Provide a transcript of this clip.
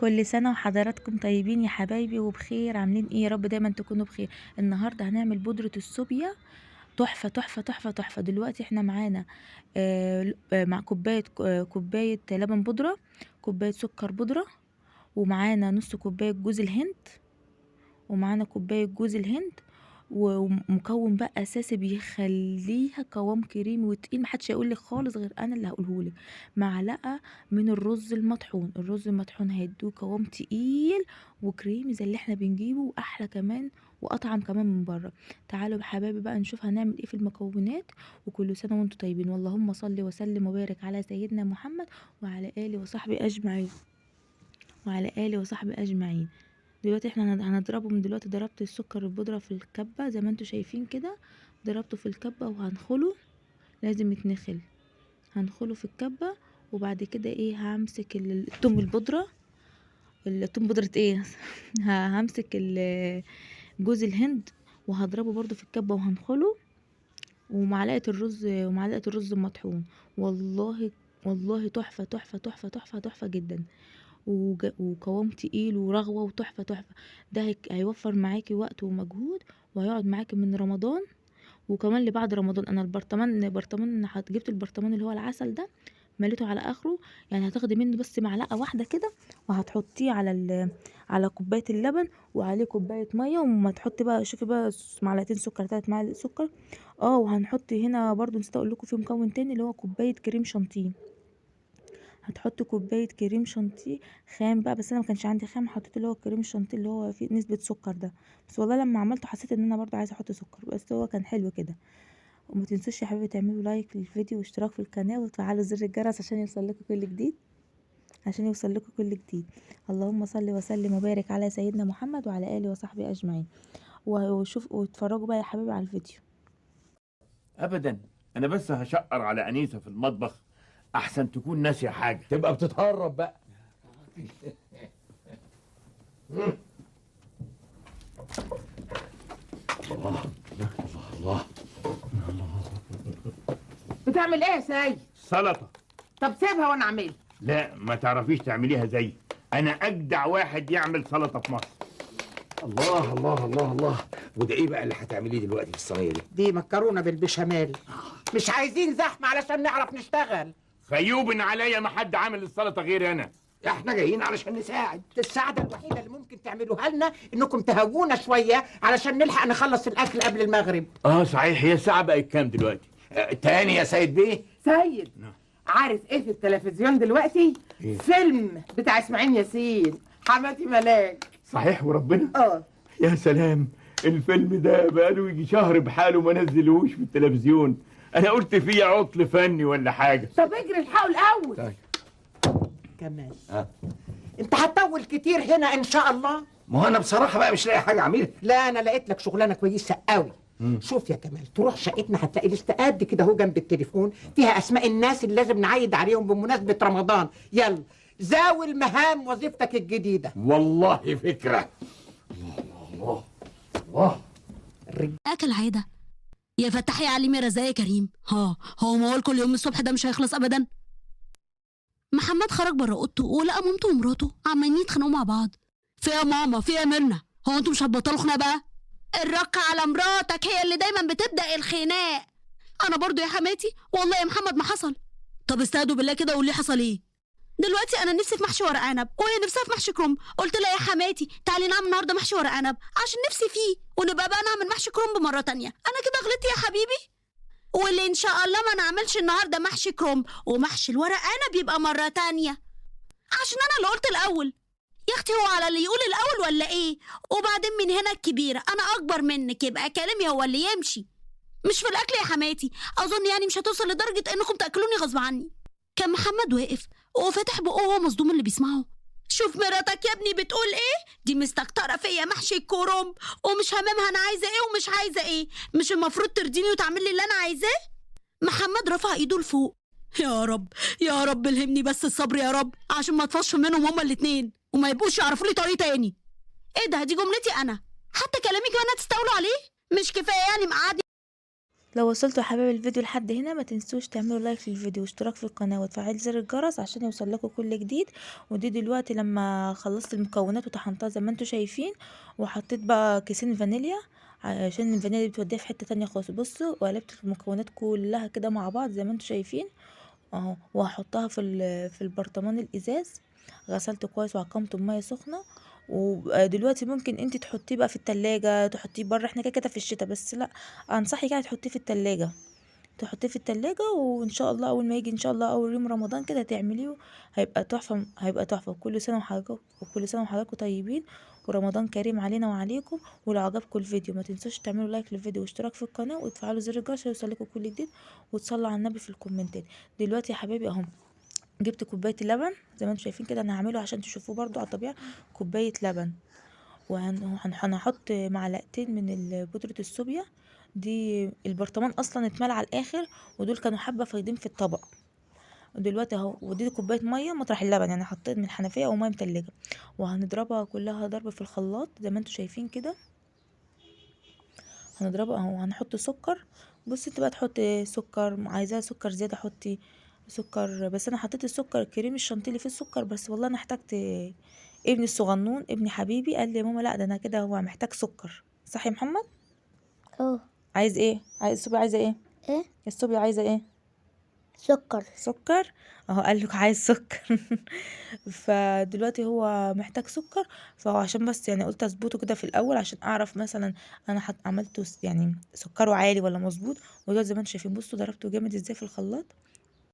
كل سنة وحضراتكم طيبين يا حبايبي وبخير. عاملين ايه؟ يا رب دايما تكونوا بخير. النهاردة هنعمل بودرة الصوبيا. تحفة تحفة تحفة تحفة. دلوقتي احنا معانا مع كوباية لبن بودرة، كوباية سكر بودرة، ومعانا نص كوباية جوز الهند، ومعانا كوباية جوز الهند، ومكون بقى اساسي بيخليها قوام كريمي وتقيل، محدش هيقولك خالص غير انا اللي هقولهولك. معلقه من الرز المطحون، الرز المطحون هيدوه قوام تقيل وكريمي زي اللي احنا بنجيبه، واحلى كمان واطعم كمان من بره. تعالوا يا حبايبي بقى نشوف هنعمل ايه في المكونات. وكل سنه وانتم طيبين، واللهم صل وسلم وبارك على سيدنا محمد وعلى اله وصحبه اجمعين، وعلى اله وصحبه اجمعين. دلوقتي احنا هنضربه. من دلوقتي ضربت السكر البودرة في الكبة زي ما انتوا شايفين كده، ضربته في الكبة وهنخله، لازم يتنخل. هنخله في الكبة، وبعد كده ايه، همسك التوم البودرة، التوم بودرة ايه همسك جوز الهند وهضربه برضو في الكبة وهنخله، ومعلقة الرز المطحون. والله والله تحفة تحفة تحفة تحفة تحفة جدا، وقوام تقيل ورغوة وتحفة تحفة. ده هيوفر معاكي وقت ومجهود، وهيقعد معاكي من رمضان وكمان لبعد رمضان. انا برطمان جبت البرطمان اللي هو العسل ده، مليته على اخره. يعني هتاخدي منه بس معلقه واحده كده، وهتحطيه على كوبايه اللبن، وعليه كوبايه ميه، وما تحطي بقى، شوفي بقى، معلقتين سكر، 3 معالق سكر. وهنحط هنا برضو، نسيت اقول لكم، في مكون تاني اللي هو كوبايه كريم شانتيه. هتحط كوبايه كريم شانتيه خام بقى، بس انا ما كانش عندي خام، حطيت اللي هو الكريم الشانتيه اللي هو فيه نسبه سكر ده. بس والله لما عملته حسيت ان انا برضو عايزه احط سكر، بس هو كان حلو كده. وما تنسوش يا حبيبي تعملوا لايك للفيديو واشتراك في القناه وتفعلوا زر الجرس عشان يوصل لكم كل جديد، عشان يوصل لكم كل جديد. اللهم صل وسلم وبارك على سيدنا محمد وعلى اله وصحبه اجمعين. وشوف واتفرجوا بقى يا حبيبي على الفيديو. ابدا. انا بس هشقر على انيسه في المطبخ احسن تكون ناسيه حاجه. تبقى بتتهرب بقى. الله الله الله. بتعمل ايه يا سيد؟ سلطه. طب سيبها وانا اعملها. لا، ما تعرفيش تعمليها زي انا اجدع واحد يعمل سلطه في مصر. الله الله الله الله. وده ايه بقى اللي هتعمليه دلوقتي في الصينيه دي؟ مكرونه بالبشاميل. مش عايزين زحمه علشان نعرف نشتغل. خيوب عليا، ما حد عامل السلطه غيري انا. احنا جايين علشان نساعد. السعاده الوحيده اللي ممكن تعملوها لنا انكم تهوونا شويه علشان نلحق نخلص الاكل قبل المغرب. صحيح، هي الساعه بقت كام دلوقتي؟ تاني يا سيد بيه. سيد، عارف ايه في التلفزيون دلوقتي؟ إيه؟ فيلم بتاع اسماعيل ياسين، حماتي ملاك. صحيح وربنا. يا سلام، الفيلم ده بقاله يجي شهر بحاله ما نزلوش في التلفزيون. انا قلت فيه عطل فني ولا حاجه. طب اجري الحقوا الاول. طيب. كمان ها. انت هتطول كتير هنا ان شاء الله. ما هو انا بصراحه بقى مش لاقي حاجه اعملها. لا، انا لقيت لك شغلانه كويسه قوي. شوف يا كمال، تروح شقتنا هتلاقي لسته قد كده اهو جنب التليفون، فيها اسماء الناس اللي لازم نعيد عليهم بمناسبه رمضان. يلا زاول مهام وظيفتك الجديده. والله فكره. الله الله. كالعادة. يا فتحي يا عليم يا رزاق يا كريم. هو موال كل يوم الصبح ده مش هيخلص ابدا. محمد خرج بره اوضته ولقى مامته ومراته عمالين يتخانقوا مع بعض. في يا ماما، في يا ميرنا، هو انتوا مش هتبطلوا خناقه بقى؟ الرقة على مراتك هي اللي دايما بتبدأ الخناق. انا برضو يا حماتي والله يا محمد ما حصل. طب استهدوا بالله كده وقولي حصل ايه. دلوقتي انا نفسي في محشي ورق عنب وهي نفسها في محشي كرنب. قلت لها يا حماتي تعالي نعمل النهارده محشي ورق عنب عشان نفسي فيه، ونبقى بقى نعمل محشي كرنب مره تانية. انا كده غلطت يا حبيبي؟ واللي ان شاء الله ما نعملش النهارده محشي كرنب ومحشي الورق عنب يبقى مره تانية، عشان انا اللي قلت الاول. يا اختي هو على اللي يقول الاول ولا ايه؟ وبعدين من هنا الكبيره، انا اكبر منك يبقى كلامي هو اللي يمشي، مش في الاكل يا حماتي. اظن يعني مش هتوصل لدرجه انكم تاكلوني غصب عني. كان محمد واقف وفتح بقه وهو مصدوم اللي بيسمعه. شوف مراتك يا ابني بتقول ايه؟ دي مستكتره فيا محشي الكرنب ومش هاممها انا عايزه ايه ومش عايزه ايه. مش المفروض ترضيني وتعمل لي اللي انا عايزاه؟ محمد رفع ايده لفوق. يا رب يا رب الهمني بس الصبر يا رب، عشان ما اطفش منهم هما الاتنين وما يبقوش يعرفوا لي طريق تاني. ايه ده؟ دي جملتي انا، حتى كلامي كمان هتستولوا عليه؟ مش كفايه يعني مقعدني لو وصلتوا يا حبايبي الفيديو لحد هنا ما تنسوش تعملوا لايك للفيديو واشتراك في القناة وتفعيل زر الجرس عشان يوصل لكم كل جديد. ودي دلوقتي لما خلصت المكونات وطحنتها زي ما انتوا شايفين، وحطيت بقى كيسين فانيليا عشان الفانيليا بتوديها في حتة تانية خالص. بصوا، وقلبت المكونات كلها كده مع بعض زي ما انتوا شايفين اهو، وهحطها في البرطمان الازاز. غسلته كويس وعقمته بميه سخنه. ودلوقتي ممكن انت تحطيه بقى في التلاجة، تحطيه بره، احنا كده كده في الشتاء، بس لا، انصحك يعني تحطيه في التلاجة. تحطيه في التلاجة وان شاء الله اول ما يجي ان شاء الله اول يوم رمضان كده تعمليه، هيبقى تحفة، هيبقى تحفة. وكل سنة وحضراتكم طيبين، ورمضان كريم علينا وعليكم. ولو عجبكم الفيديو ما تنسوش تعملوا لايك للفيديو واشتراك في القناة وتفعلوا زر الجرس عشان يوصلكوا كل جديد، وتصلوا على النبي في الكومنتات. دلوقتي يا حبايبي اهو، جبت كوباية اللبن زي ما انتم شايفين كده، انا هعمله عشان تشوفوه برضو على الطبيعة. كوباية لبن، وهنحط معلقتين من بودرة الصوبيا. دي البرطمان اصلا اتملى على الاخر، ودول كانوا حبة فايضين في الطبق. ودلوقتي اهو، ودي كوباية مية مطرح اللبن، يعني حطيت من الحنفية او مية متلجة. وهنضربها كلها ضرب في الخلاط زي ما انتم شايفين كده. هنضربها اهو، هنحط سكر. بصي انت بقى تحطي سكر، عايزاه سكر زيادة حطي سكر، بس انا حطيت السكر كريم الشانتيه فيه السكر بس. والله انا احتجت، ابني الصغنون ابني حبيبي قال لي يا ماما لا ده انا كده هو محتاج سكر، صح يا محمد؟ اه. عايز ايه؟ عايز الصبي عايزه ايه؟ ايه؟ الصبي عايزه ايه؟ سكر. سكر. اهو قال لك عايز سكر. فدلوقتي هو محتاج سكر. فهو عشان بس يعني قلت اظبطه كده في الاول عشان اعرف مثلا انا عملته يعني سكره عالي ولا مظبوط. ودلوقتي زي ما انتم شايفين، بصوا ضربته جامد ازاي في الخلاط.